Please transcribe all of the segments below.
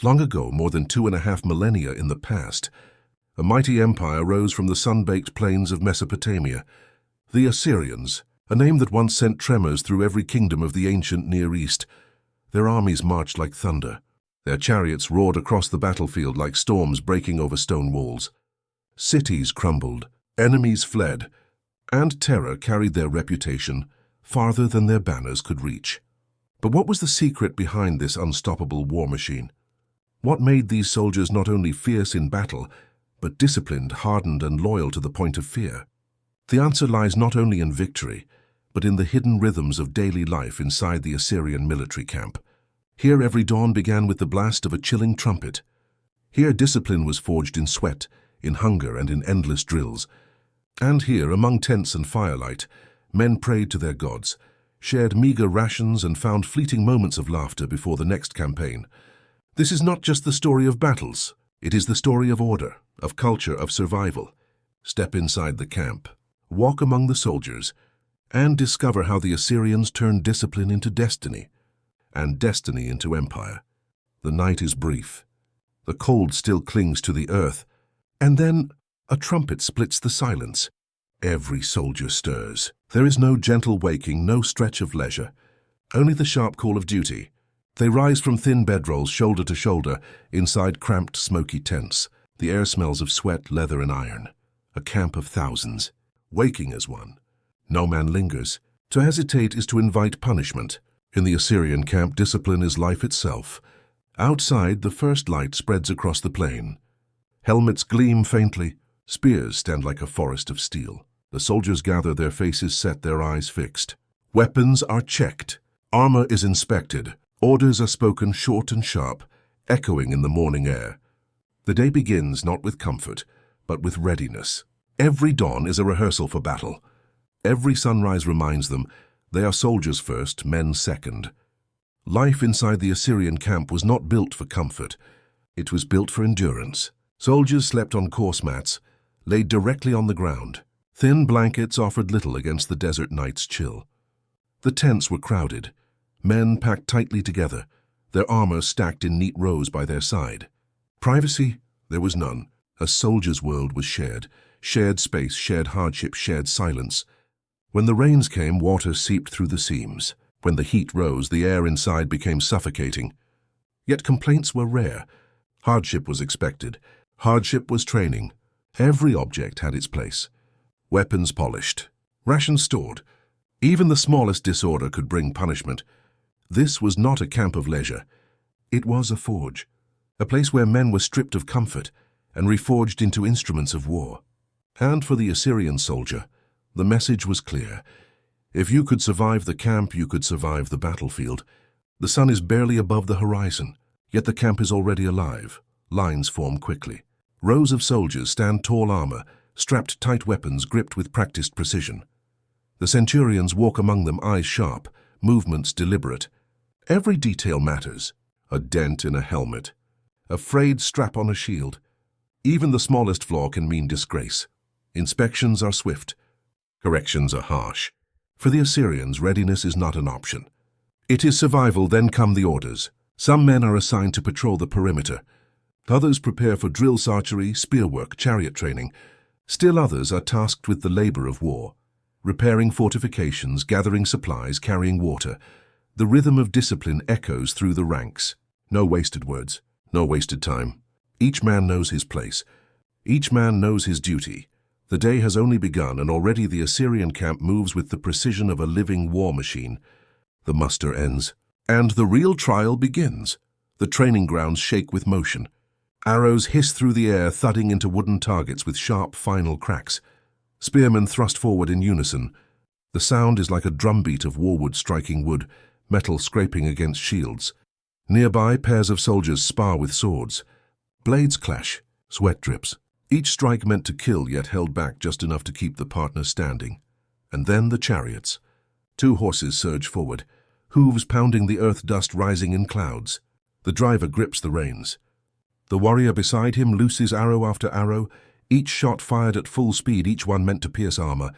Long ago, more than 2.5 millennia in the past, a mighty empire rose from the sun-baked plains of Mesopotamia, the Assyrians, a name that once sent tremors through every kingdom of the ancient Near East. Their armies marched like thunder. Their chariots roared across the battlefield like storms breaking over stone walls. Cities crumbled, enemies fled, and terror carried their reputation farther than their banners could reach. But what was the secret behind this unstoppable war machine? What made these soldiers not only fierce in battle, but disciplined, hardened, and loyal to the point of fear? The answer lies not only in victory, but in the hidden rhythms of daily life inside the Assyrian military camp. Here every dawn began with the blast of a chilling trumpet. Here discipline was forged in sweat, in hunger, and in endless drills. And here, among tents and firelight, men prayed to their gods, shared meager rations, and found fleeting moments of laughter before the next campaign. This is not just the story of battles. It is the story of order, of culture, of survival. Step inside the camp, walk among the soldiers, and discover how the Assyrians turned discipline into destiny, and destiny into empire. The night is brief. The cold still clings to the earth, and then a trumpet splits the silence. Every soldier stirs. There is no gentle waking, no stretch of leisure, only the sharp call of duty. They rise from thin bedrolls, shoulder to shoulder, inside cramped, smoky tents. The air smells of sweat, leather, and iron. A camp of thousands, waking as one. No man lingers. To hesitate is to invite punishment. In the Assyrian camp, discipline is life itself. Outside, the first light spreads across the plain. Helmets gleam faintly. Spears stand like a forest of steel. The soldiers gather, their faces set, their eyes fixed. Weapons are checked. Armor is inspected. Orders are spoken short and sharp, echoing in the morning air. The day begins not with comfort, but with readiness. Every dawn is a rehearsal for battle. Every sunrise reminds them they are soldiers first, men second. Life inside the Assyrian camp was not built for comfort. It was built for endurance. Soldiers slept on coarse mats, laid directly on the ground. Thin blankets offered little against the desert night's chill. The tents were crowded, men packed tightly together, their armor stacked in neat rows by their side. Privacy? There was none. A soldier's world was shared space, shared hardship, shared silence. When the rains came, water seeped through the seams. When the heat rose, the air inside became suffocating. Yet complaints were rare. Hardship was expected. Hardship was training. Every object had its place. Weapons polished. Rations stored. Even the smallest disorder could bring punishment. This was not a camp of leisure. It was a forge. A place where men were stripped of comfort and reforged into instruments of war. And for the Assyrian soldier, the message was clear. If you could survive the camp, you could survive the battlefield. The sun is barely above the horizon, yet the camp is already alive. Lines form quickly. Rows of soldiers stand tall armor, strapped tight weapons gripped with practiced precision. The centurions walk among them, eyes sharp, movements deliberate. Every detail matters. A dent in a helmet, a frayed strap on a shield. Even the smallest flaw can mean disgrace. Inspections are swift. Corrections are harsh. For the Assyrians, readiness is not an option. It is survival, then come the orders. Some men are assigned to patrol the perimeter. Others prepare for drills, archery, spearwork, chariot training. Still others are tasked with the labor of war, repairing fortifications, gathering supplies, carrying water. The rhythm of discipline echoes through the ranks. No wasted words, no wasted time. Each man knows his place. Each man knows his duty. The day has only begun, and already the Assyrian camp moves with the precision of a living war machine. The muster ends, and the real trial begins. The training grounds shake with motion. Arrows hiss through the air, thudding into wooden targets with sharp, final cracks. Spearmen thrust forward in unison. The sound is like a drumbeat of warwood striking wood, metal scraping against shields. Nearby, pairs of soldiers spar with swords. Blades clash, sweat drips. Each strike meant to kill, yet held back just enough to keep the partner standing. And then the chariots. 2 horses surge forward, hooves pounding the earth, dust rising in clouds. The driver grips the reins. The warrior beside him looses arrow after arrow, each shot fired at full speed, each one meant to pierce armor,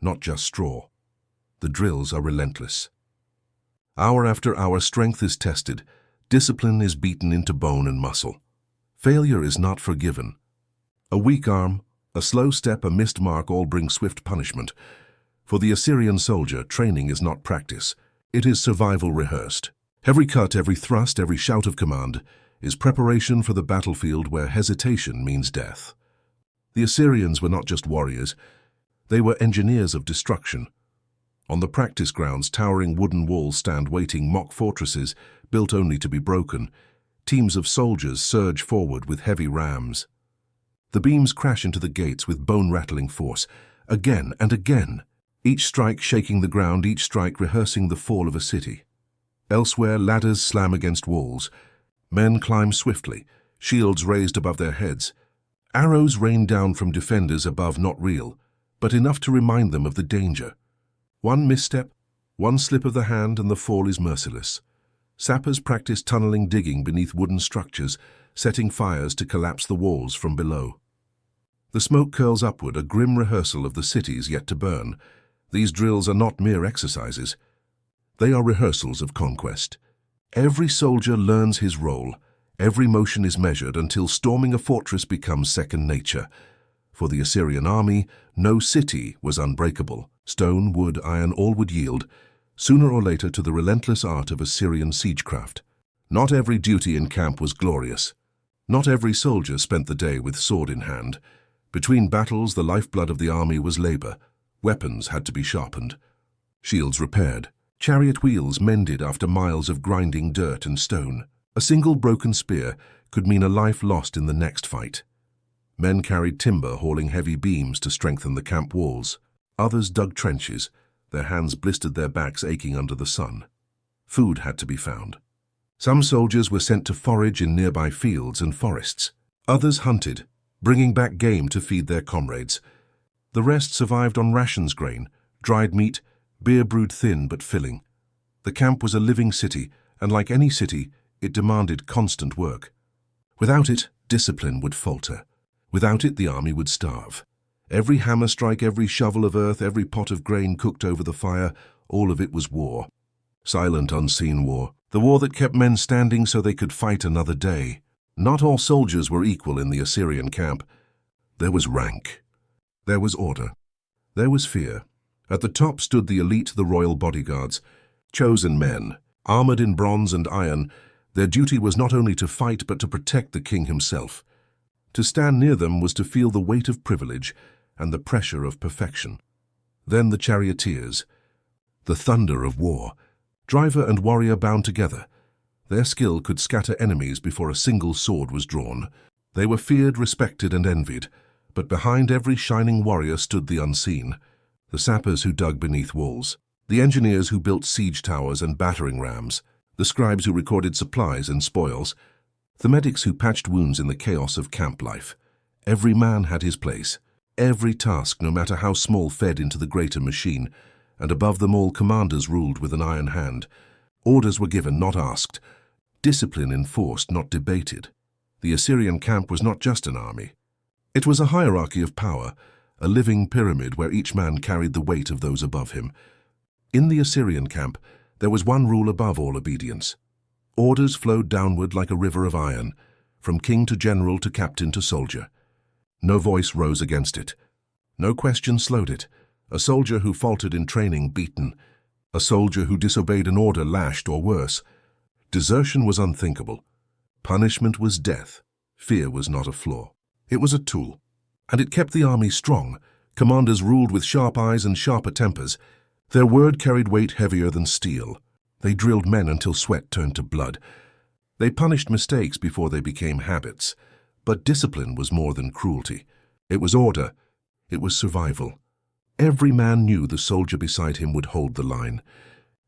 not just straw. The drills are relentless. Hour after hour, strength is tested. Discipline is beaten into bone and muscle. Failure is not forgiven. A weak arm, a slow step, a missed mark all bring swift punishment. For the Assyrian soldier, training is not practice. It is survival rehearsed. Every cut, every thrust, every shout of command is preparation for the battlefield where hesitation means death. The Assyrians were not just warriors, they were engineers of destruction. On the practice grounds, towering wooden walls stand waiting, mock fortresses built only to be broken. Teams of soldiers surge forward with heavy rams. The beams crash into the gates with bone-rattling force, again and again, each strike shaking the ground, each strike rehearsing the fall of a city. Elsewhere, ladders slam against walls. Men climb swiftly, shields raised above their heads. Arrows rain down from defenders above, not real, but enough to remind them of the danger. One misstep, one slip of the hand, and the fall is merciless. Sappers practice tunneling, digging beneath wooden structures, setting fires to collapse the walls from below. The smoke curls upward, a grim rehearsal of the cities yet to burn. These drills are not mere exercises. They are rehearsals of conquest. Every soldier learns his role. Every motion is measured until storming a fortress becomes second nature. For the Assyrian army, no city was unbreakable. Stone, wood, iron, all would yield, sooner or later, to the relentless art of Assyrian siegecraft. Not every duty in camp was glorious. Not every soldier spent the day with sword in hand. Between battles, the lifeblood of the army was labor. Weapons had to be sharpened, shields repaired, chariot wheels mended after miles of grinding dirt and stone. A single broken spear could mean a life lost in the next fight. Men carried timber, hauling heavy beams to strengthen the camp walls. Others dug trenches, their hands blistered, their backs aching under the sun. Food had to be found. Some soldiers were sent to forage in nearby fields and forests. Others hunted, bringing back game to feed their comrades. The rest survived on rations, grain, dried meat, beer brewed thin but filling. The camp was a living city, and like any city, it demanded constant work. Without it, discipline would falter. Without it, the army would starve. Every hammer strike, every shovel of earth, every pot of grain cooked over the fire, all of it was war. Silent, unseen war. The war that kept men standing so they could fight another day. Not all soldiers were equal in the Assyrian camp. There was rank. There was order. There was fear. At the top stood the elite, the royal bodyguards. Chosen men, armored in bronze and iron, their duty was not only to fight but to protect the king himself. To stand near them was to feel the weight of privilege and the pressure of perfection. Then the charioteers, the thunder of war, driver and warrior bound together. Their skill could scatter enemies before a single sword was drawn. They were feared, respected, and envied, but behind every shining warrior stood the unseen, the sappers who dug beneath walls, the engineers who built siege towers and battering rams, the scribes who recorded supplies and spoils, the medics who patched wounds in the chaos of camp life. Every man had his place. Every task, no matter how small, fed into the greater machine, and above them all, commanders ruled with an iron hand. Orders were given, not asked. Discipline enforced, not debated. The Assyrian camp was not just an army. It was a hierarchy of power, a living pyramid where each man carried the weight of those above him. In the Assyrian camp, there was one rule above all obedience. Orders flowed downward like a river of iron, from king to general to captain to soldier. No voice rose against it. No question slowed it. A soldier who faltered in training, beaten. A soldier who disobeyed an order, lashed or worse. Desertion was unthinkable. Punishment was death. Fear was not a flaw. It was a tool. And it kept the army strong. Commanders ruled with sharp eyes and sharper tempers. Their word carried weight heavier than steel. They drilled men until sweat turned to blood. They punished mistakes before they became habits. But discipline was more than cruelty. It was order. It was survival. Every man knew the soldier beside him would hold the line.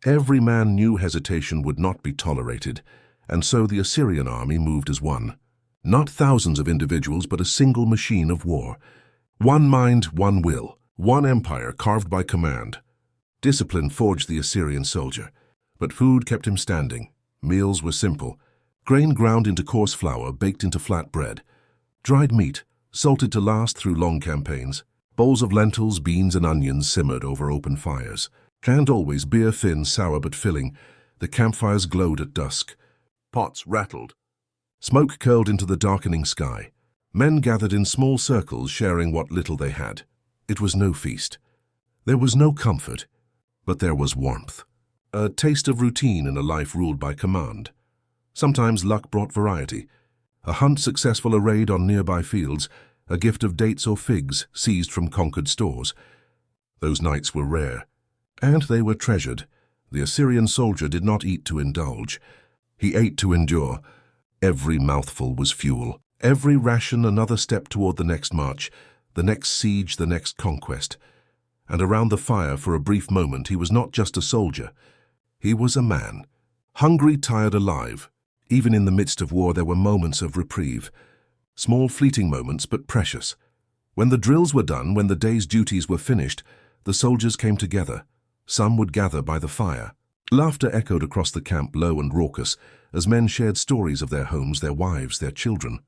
Every man knew hesitation would not be tolerated, and so the Assyrian army moved as one. Not thousands of individuals, but a single machine of war. One mind, one will. One empire carved by command. Discipline forged the Assyrian soldier. But food kept him standing. Meals were simple. Grain ground into coarse flour, baked into flat bread. Dried meat, salted to last through long campaigns. Bowls of lentils, beans, and onions simmered over open fires. Canned always, beer thin, sour but filling. The campfires glowed at dusk. Pots rattled. Smoke curled into the darkening sky. Men gathered in small circles, sharing what little they had. It was no feast. There was no comfort, but there was warmth. A taste of routine in a life ruled by command. Sometimes luck brought variety. A hunt successful, a raid on nearby fields, a gift of dates or figs seized from conquered stores. Those nights were rare, and they were treasured. The Assyrian soldier did not eat to indulge. He ate to endure. Every mouthful was fuel. Every ration another step toward the next march, the next siege, the next conquest. And around the fire, for a brief moment, he was not just a soldier. He was a man. Hungry, tired, alive. Even in the midst of war, there were moments of reprieve. Small, fleeting moments, but precious. When the drills were done, when the day's duties were finished, the soldiers came together. Some would gather by the fire. Laughter echoed across the camp, low and raucous, as men shared stories of their homes, their wives, their children.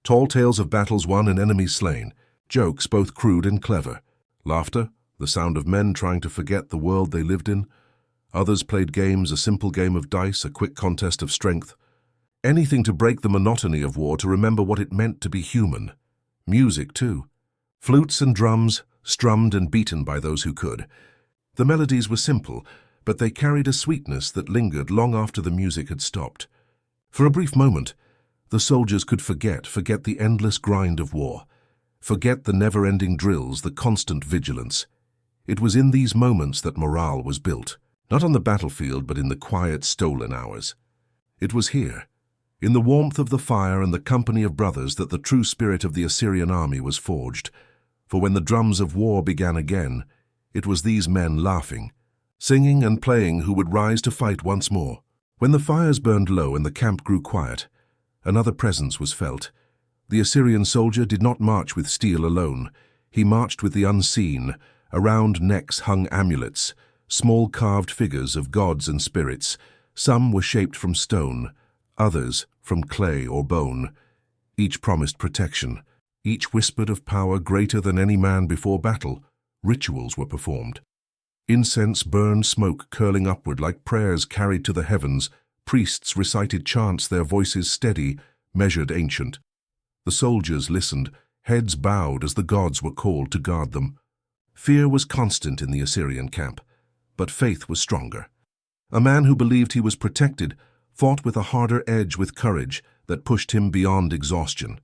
Tall tales of battles won and enemies slain. Jokes both crude and clever. Laughter, the sound of men trying to forget the world they lived in. Others played games, a simple game of dice, a quick contest of strength. Anything to break the monotony of war, to remember what it meant to be human. Music, too. Flutes and drums, strummed and beaten by those who could. The melodies were simple, but they carried a sweetness that lingered long after the music had stopped. For a brief moment, the soldiers could forget the endless grind of war, forget the never-ending drills, the constant vigilance. It was in these moments that morale was built, not on the battlefield but in the quiet, stolen hours. It was here, in the warmth of the fire and the company of brothers, that the true spirit of the Assyrian army was forged. For when the drums of war began again, it was these men laughing, singing and playing who would rise to fight once more. When the fires burned low and the camp grew quiet, another presence was felt. The Assyrian soldier did not march with steel alone. He marched with the unseen. Around necks hung amulets, small carved figures of gods and spirits. Some were shaped from stone, others from clay or bone. Each promised protection. Each whispered of power greater than any man before battle. Rituals were performed. Incense burned, smoke curling upward like prayers carried to the heavens. Priests recited chants, their voices steady, measured, ancient. The soldiers listened, heads bowed as the gods were called to guard them. Fear was constant in the Assyrian camp, but faith was stronger. A man who believed he was protected fought with a harder edge, with courage that pushed him beyond exhaustion.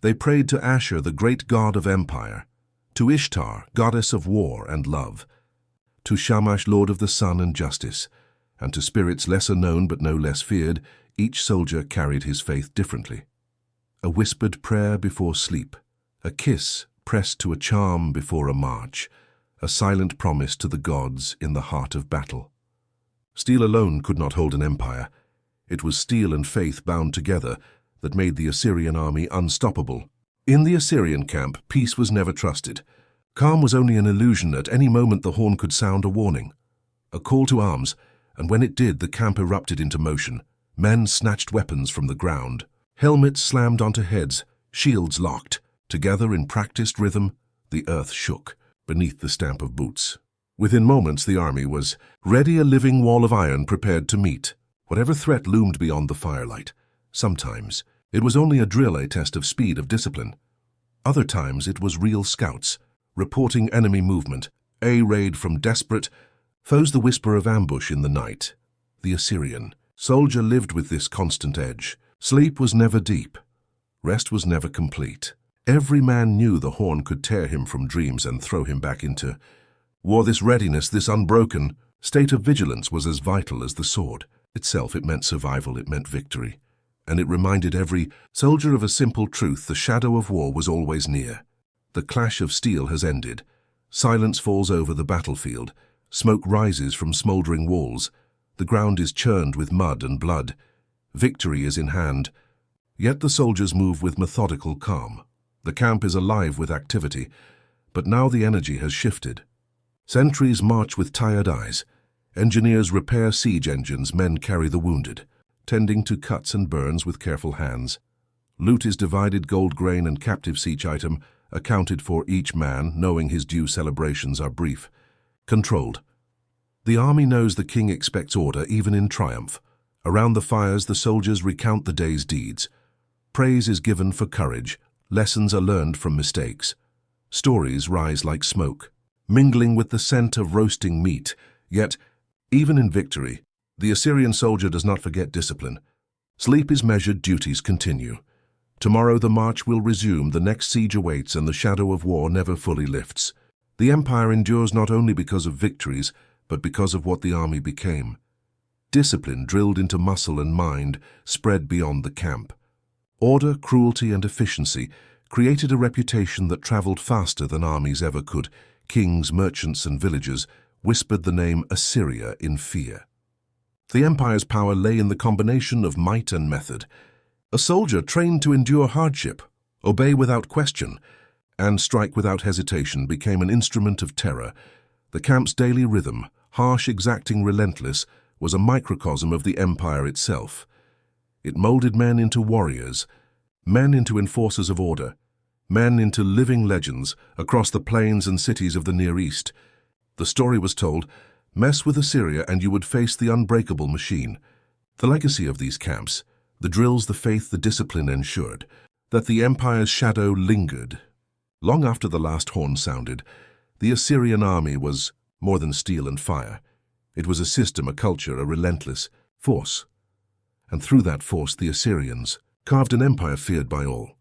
They prayed to Ashur, the great god of empire, to Ishtar, goddess of war and love, to Shamash, lord of the sun and justice, and to spirits lesser known but no less feared. Each soldier carried his faith differently. A whispered prayer before sleep, a kiss pressed to a charm before a march, a silent promise to the gods in the heart of battle. Steel alone could not hold an empire. It was steel and faith bound together that made the Assyrian army unstoppable. In the Assyrian camp, peace was never trusted. Calm was only an illusion. At any moment the horn could sound a warning, a call to arms, and when it did, the camp erupted into motion. Men snatched weapons from the ground. Helmets slammed onto heads, shields locked. Together in practiced rhythm, the earth shook beneath the stamp of boots. Within moments the army was ready, a living wall of iron prepared to meet whatever threat loomed beyond the firelight. Sometimes it was only a drill, a test of speed, of discipline. Other times it was real scouts, reporting enemy movement, a raid from desperate foes, the whisper of ambush in the night. The Assyrian soldier lived with this constant edge. Sleep was never deep. Rest was never complete. Every man knew the horn could tear him from dreams and throw him back into war. This readiness, this unbroken state of vigilance was as vital as the sword itself. It meant survival, it meant victory. And it reminded every soldier of a simple truth: the shadow of war was always near. The clash of steel has ended. Silence falls over the battlefield. Smoke rises from smoldering walls. The ground is churned with mud and blood. Victory is in hand. Yet the soldiers move with methodical calm. The camp is alive with activity, but now the energy has shifted. Sentries march with tired eyes. Engineers repair siege engines. Men carry the wounded, tending to cuts and burns with careful hands. Loot is divided, gold, grain, and captives, each item accounted for, each man knowing his due. Celebrations are brief, controlled. The army knows the king expects order even in triumph. Around the fires, the soldiers recount the day's deeds. Praise is given for courage, lessons are learned from mistakes. Stories rise like smoke, mingling with the scent of roasting meat. Yet, even in victory, the Assyrian soldier does not forget discipline. Sleep is measured, duties continue. Tomorrow the march will resume, the next siege awaits, and the shadow of war never fully lifts. The empire endures not only because of victories, but because of what the army became. Discipline drilled into muscle and mind spread beyond the camp. Order, cruelty, and efficiency created a reputation that traveled faster than armies ever could. Kings, merchants, and villagers whispered the name Assyria in fear. The empire's power lay in the combination of might and method. A soldier trained to endure hardship, obey without question, and strike without hesitation became an instrument of terror. The camp's daily rhythm, harsh, exacting, relentless, was a microcosm of the empire itself. It molded men into warriors, men into enforcers of order, men into living legends across the plains and cities of the Near East. The story was told, mess with Assyria and you would face the unbreakable machine. The legacy of these camps, the drills, the faith, the discipline ensured that the empire's shadow lingered. Long after the last horn sounded, the Assyrian army was more than steel and fire. It was a system, a culture, a relentless force. And through that force, the Assyrians carved an empire feared by all.